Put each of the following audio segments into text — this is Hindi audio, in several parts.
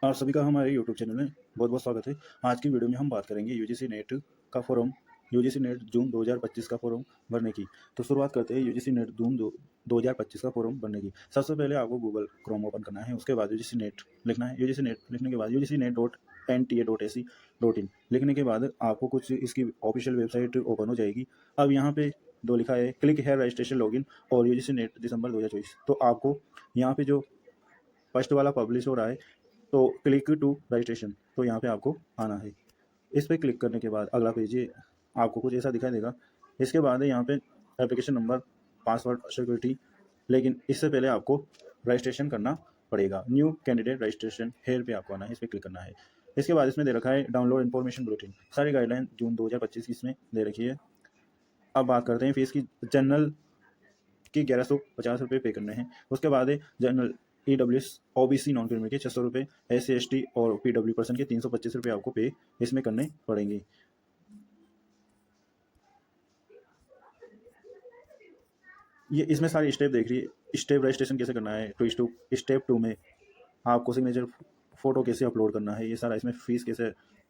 आप सभी का हमारे यूट्यूब चैनल में बहुत बहुत स्वागत है। आज की वीडियो में हम बात करेंगे यूजीसी नेट का फॉर्म, यूजीसी नेट जून 2025 का फॉर्म भरने की। तो शुरुआत करते हैं यूजीसी नेट जून 2025 का फॉर्म भरने की। सबसे पहले आपको गूगल क्रोम ओपन करना है, उसके बाद यूजीसी नेट लिखना है। यूजीसी नेट लिखने के बाद यूजीसी नेट .nta.ac.in लिखने के बाद आपको कुछ इसकी ऑफिशियल वेबसाइट ओपन हो जाएगी। अब यहाँ पे दो लिखा है क्लिक हेयर रजिस्ट्रेशन लॉगिन और यूजीसी नेट दिसंबर 2024। तो आपको यहाँ पे जो फर्स्ट वाला पब्लिश हो रहा है तो क्लिक टू रजिस्ट्रेशन, तो यहाँ पे आपको आना है। इस पर क्लिक करने के बाद अगला पेज ये आपको कुछ ऐसा दिखाई देगा। इसके बाद यहाँ पे एप्लीकेशन नंबर, पासवर्ड, सिक्योरिटी, लेकिन इससे पहले आपको रजिस्ट्रेशन करना पड़ेगा। न्यू कैंडिडेट रजिस्ट्रेशन हेयर पे आपको आना है, इस पर क्लिक करना है। इसके बाद इसमें दे रखा है डाउनलोड इन्फॉर्मेशन बुलेटिन, सारी गाइडलाइन जून 2025 की इसमें दे रखी है। अब बात करते हैं फीस की। जनरल की 1150 रुपये पे करने हैं। उसके बाद general EWS OBC non criminal के 600 रुपये, SC ST और PW पर्सन के 325 रुपये आपको पे इसमें करने पड़ेंगे। ये इसमें सारी स्टेप देख रही है। स्टेप रजिस्ट्रेशन कैसे करना है, तो स्टेप 2 में आपको सिग्नेचर फोटो कैसे अपलोड करना है, ये सारा इसमें फीस कैसे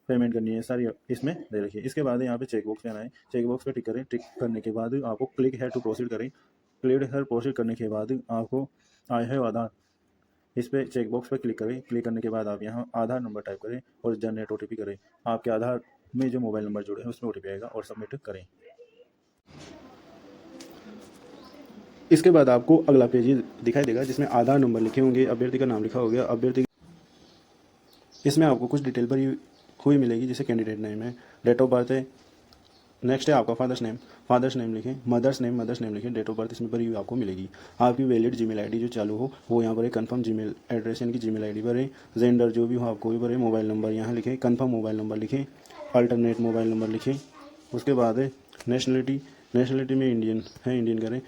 पेमेंट करनी है, सारी इसमें दे रखी है। इसके बाद यहाँ पे चेक बॉक्स पे आना है, चेक बॉक्स पे टिक करें। टिक करने के बाद आपको क्लिक है टू प्रोसीड करें। क्लिक है प्रोसीड करने के बाद आपको आया है आधार, इस पर चेक बॉक्स पर क्लिक करें। क्लिक करने के बाद आप यहाँ आधार नंबर टाइप करें और जनरेट OTP करें। आपके आधार में जो मोबाइल नंबर जुड़े हैं उसमें OTP आएगा और सबमिट करें। इसके बाद आपको अगला पेज दिखाई देगा जिसमें आधार नंबर लिखे होंगे, अभ्यर्थी का नाम लिखा होगा, अभ्यर्थी इसमें आपको कुछ डिटेल भरी हुई मिलेगी, जैसे कैंडिडेट नेम है, डेट ऑफ बर्थ है, नेक्स्ट है आपका फादर्स नेम लिखें, मदर्स नेम लिखें, डेट ऑफ बर्थ इसमें भरी हुई आपको मिलेगी। आपकी वैलिड जीमेल आईडी जो चालू हो वो यहाँ पर है, कन्फर्म जीमेल एड्रेस यानी कि जीमेल आईडी भरें, जेंडर जो भी हो आपको भी भरें, मोबाइल नंबर यहाँ लिखें, कन्फर्म मोबाइल नंबर लिखें, अल्टरनेट मोबाइल नंबर लिखें। उसके बाद है नेशनलिटी में इंडियन है, इंडियन करें।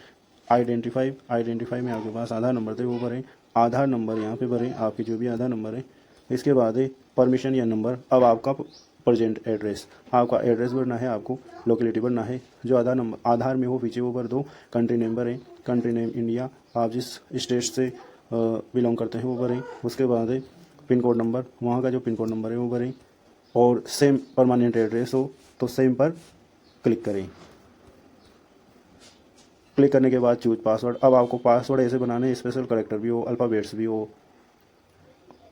आइडेंटिफाई में आपके पास आधार नंबर थे वो भरें, आधार नंबर यहाँ पे भरें, आपके जो भी आधार नंबर है। इसके बाद है परमिशन या नंबर। अब आपका प्रेजेंट एड्रेस, आपका एड्रेस भरना है, आपको लोकेलिटी भरना है, जो आधार में हो पीछे वो भर दो। कंट्री नेम भरें, कंट्री नेम इंडिया, आप जिस स्टेट से बिलोंग करते हैं वो भरें। उसके बाद है पिन कोड नंबर, वहाँ का जो पिन कोड नंबर है वो भरें और सेम परमानेंट एड्रेस हो तो सेम पर क्लिक करें। क्लिक करने के बाद चूज पासवर्ड। अब आपको पासवर्ड ऐसे बनाने हैं, स्पेशल करेक्टर भी हो, अल्फ़ाबेट्स भी हो।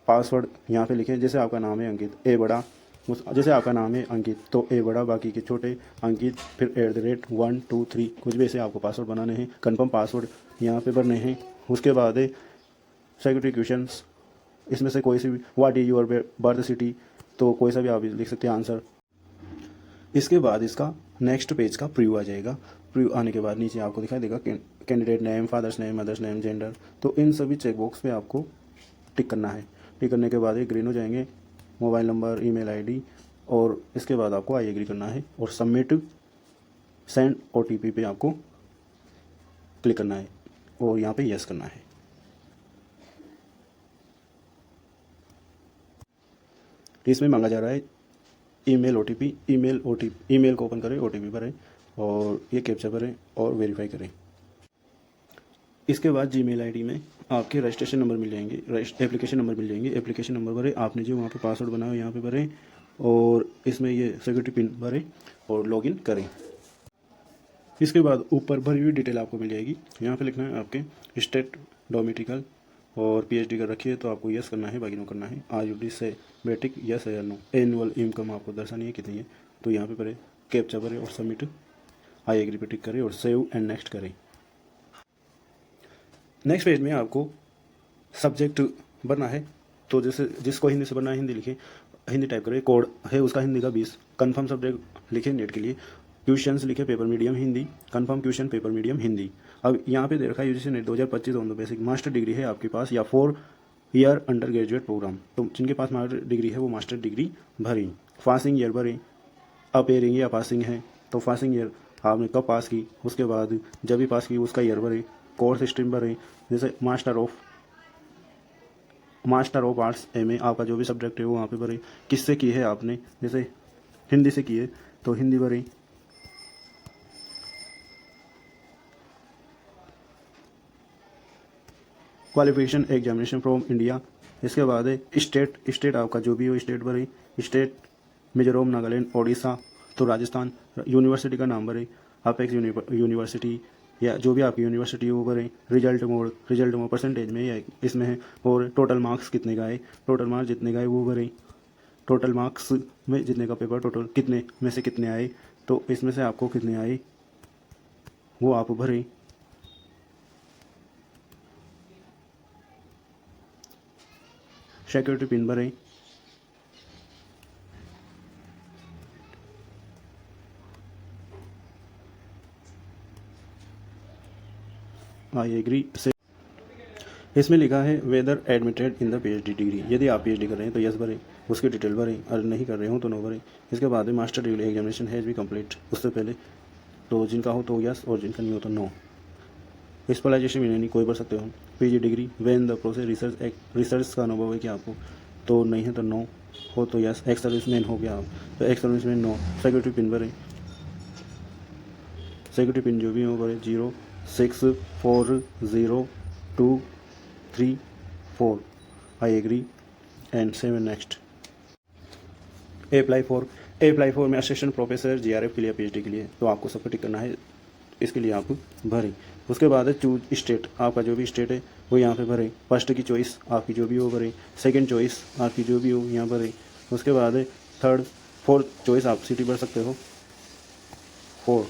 पासवर्ड यहाँ पे लिखें, जैसे आपका नाम है अंकित, ए बड़ा, जैसे आपका नाम है अंकित तो ए बड़ा, बाकी के छोटे अंकित, फिर @1 2 3 कुछ भी ऐसे आपको पासवर्ड बनाने हैं। कंफर्म पासवर्ड यहाँ पे भरने हैं। उसके बाद सिक्योरिटी क्वेश्चंस, इसमें से कोई सी भी, what is your birth city, तो कोई सा भी आप लिख सकते हैं आंसर। इसके बाद इसका नेक्स्ट पेज का प्रीव्यू आ जाएगा। प्रीव्यू आने के बाद नीचे आपको दिखाई देगा candidate name, father's name, mother's name, gender. तो इन सभी चेकबॉक्स पे आपको टिक करना है। टिक करने के बाद ये ग्रीन हो जाएंगे, मोबाइल नंबर, ईमेल आईडी, और इसके बाद आपको आई एग्री करना है और सबमिट सेंड OTP पे आपको क्लिक करना है और यहाँ पे यस करना है। इसमें मांगा जा रहा है ईमेल OTP, ईमेल को ओपन करें, OTP भरें और ये कैप्चा भरें और वेरीफाई करें। इसके बाद जीमेल आईडी में आपके रजिस्ट्रेशन नंबर मिल जाएंगे, एप्लीकेशन नंबर मिल जाएंगे। एप्लीकेशन नंबर भरें, आपने जो वहाँ पे पासवर्ड बनाया हो यहाँ पे भरें और इसमें ये सिक्योरिटी पिन भरें और लॉगिन करें। इसके बाद ऊपर भरी हुई डिटेल आपको मिल जाएगी। यहाँ पे लिखना है आपके स्टेट, डोमेटिकल और PhD कर रखी है तो आपको यस करना है, बाकी नो करना है। RUD से बेटिक यस है या नो। एनुअल इनकम आपको दर्शानी है कितनी है, तो यहाँ पे भरें, कैप्चा भरें और सबमिट आई एग्री पे टिक करें और सेव एंड नेक्स्ट करें। नेक्स्ट पेज में आपको सब्जेक्ट भरना है, तो जैसे जिसको हिंदी से भरना है हिंदी लिखें, हिंदी टाइप करें। कोड है उसका हिंदी का 20। कन्फर्म सब्जेक्ट लिखें नेट के लिए। क्वेश्चंस लिखे paper medium Hindi, confirm question paper medium Hindi. अब यहाँ पे दे रखा है UGC net 2025 on the basic. Master degree है आपके पास या 4 ईयर अंडर ग्रेजुएट प्रोग्राम, तो जिनके पास मास्टर डिग्री है वो मास्टर डिग्री भरें। पासिंग ईयर भरें, अपेयरिंग या पासिंग है तो पासिंग ईयर आपने कब पास की, उसके बाद जब भी पास की उसका ईयर भरें। कोर्स स्ट्रीम भरें, जैसे मास्टर ऑफ आर्ट्स MA आपका जो भी सब्जेक्ट है वो वहाँ पे भरें। किससे की है आपने, जैसे हिंदी से की है तो हिंदी भरें। Qualification examination from India. इसके बाद है स्टेट आपका जो भी हो स्टेट भरें, स्टेट मिजोरम, नागालैंड, ओडिशा, तो राजस्थान। यूनिवर्सिटी का नाम भरें, अपेक्स यूनिवर्सिटी या जो भी आपकी यूनिवर्सिटी हो वो भरें। रिजल्ट मोड परसेंटेज में या इसमें है। और टोटल मार्क्स कितने का है, टोटल मार्क्स जितने का है वो भरें। टोटल मार्क्स में जितने का पेपर टोटल कितने में से कितने आए, तो इसमें से आपको कितने आए वो आप भरें। सिक्योरिटी पिन भरें। आई एग्री से इसमें लिखा है whether admitted in the PhD degree. यदि आप पीएचडी कर रहे हैं तो यस भरें, उसकी डिटेल भरें, और नहीं कर रहे हो तो नो भरें। इसके बाद में मास्टर डिग्री एग्जामिनेशन हैज़ भी कंप्लीट, उससे पहले तो जिनका हो तो यस और जिनका नहीं हो तो नो। स्पेशलाइजेशन में नहीं कोई भर सकते हो। PG degree when the process research का अनुभव है कि आपको, तो नहीं है तो नो, हो तो यस। एक्स सर्विसमैन हो गया आप तो ex serviceman no. Security pin भरें, सिक्योरिटी पिन जो भी हो भरें 06402334। I agree and 7 next. Apply for में असिस्टेंट प्रोफेसर जीआरएफ के लिए पीएचडी के लिए, तो आपको सब टिक करना है, इसके लिए आप भरें। उसके बाद है चूज स्टेट, आपका जो भी स्टेट है वो यहाँ पे भरें। फर्स्ट की चॉइस आपकी जो भी हो भरें, सेकंड चॉइस आपकी जो भी हो यहाँ भरें। उसके बाद है थर्ड फोर्थ चॉइस आप सिटी भर सकते हो 4।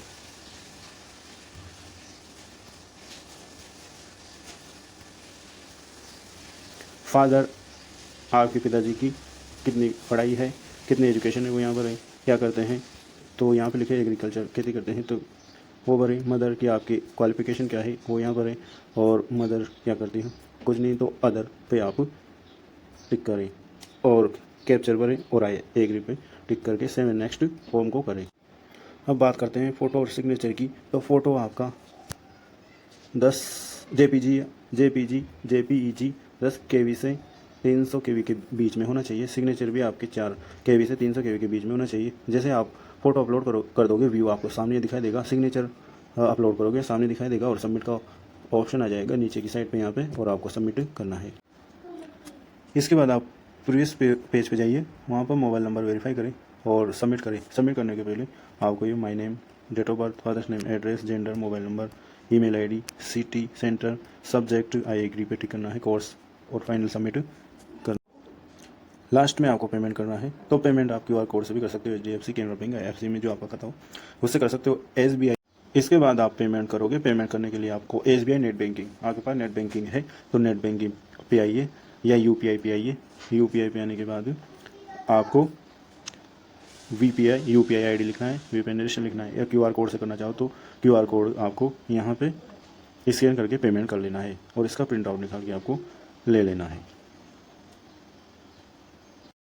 फादर आपके पिताजी की कितनी पढ़ाई है, कितनी एजुकेशन है वो यहाँ भरें। क्या करते हैं तो यहाँ पे लिखे एग्रीकल्चर, खेती करते हैं तो वो भरें। मदर की आपकी क्वालिफिकेशन क्या है वो यहाँ भरें। और मदर क्या करती है, कुछ नहीं तो अदर पे आप टिक करें और कैप्चर भरें और आई एग्री पे टिक करके 7 नेक्स्ट फॉर्म को करें। अब बात करते हैं फ़ोटो और सिग्नेचर की। तो फ़ोटो आपका 10 जेपीजी 10 केवी से 300 केवी के बीच में होना चाहिए। सिग्नेचर भी आपके 4 केवी से 300 केवी के बीच में होना चाहिए। जैसे आप फ़ोटो अपलोड कर दोगे व्यू आपको सामने दिखाई देगा, सिग्नेचर अपलोड करोगे सामने दिखाई देगा, और सबमिट का ऑप्शन आ जाएगा नीचे की साइड पे यहाँ पे, और आपको सबमिट करना है। इसके बाद आप प्रीवियस पेज पे जाइए, वहाँ पर मोबाइल नंबर वेरीफाई करें और सबमिट करें। सबमिट करने के पहले आपको ये my name, date of birth, father's name, address, gender, mobile number, email ID, city, centre, subject I agree पे टिक करना है, कोर्स, और फाइनल सबमिट करना। लास्ट में आपको पेमेंट करना है, तो पेमेंट आप क्यूआर कोड से भी कर सकते हो, HDFC, कैनरा बैंक, IFC में जो आपका खाता हो उससे कर सकते हो, SBI। इसके बाद आप पेमेंट करोगे। पेमेंट करने के लिए आपको SBI नेट बैंकिंग, आपके पास नेट बैंकिंग है तो नेट बैंकिंग पे आइए या UPI पे आइए। UPI पे आने के बाद आपको UPI ID लिखना है, VPN रजिस्टर लिखना है, या QR कोड से करना चाहो तो QR कोड आपको यहाँ पे स्कैन करके पेमेंट कर लेना है, और इसका प्रिंट आउट निकाल के आपको ले लेना है।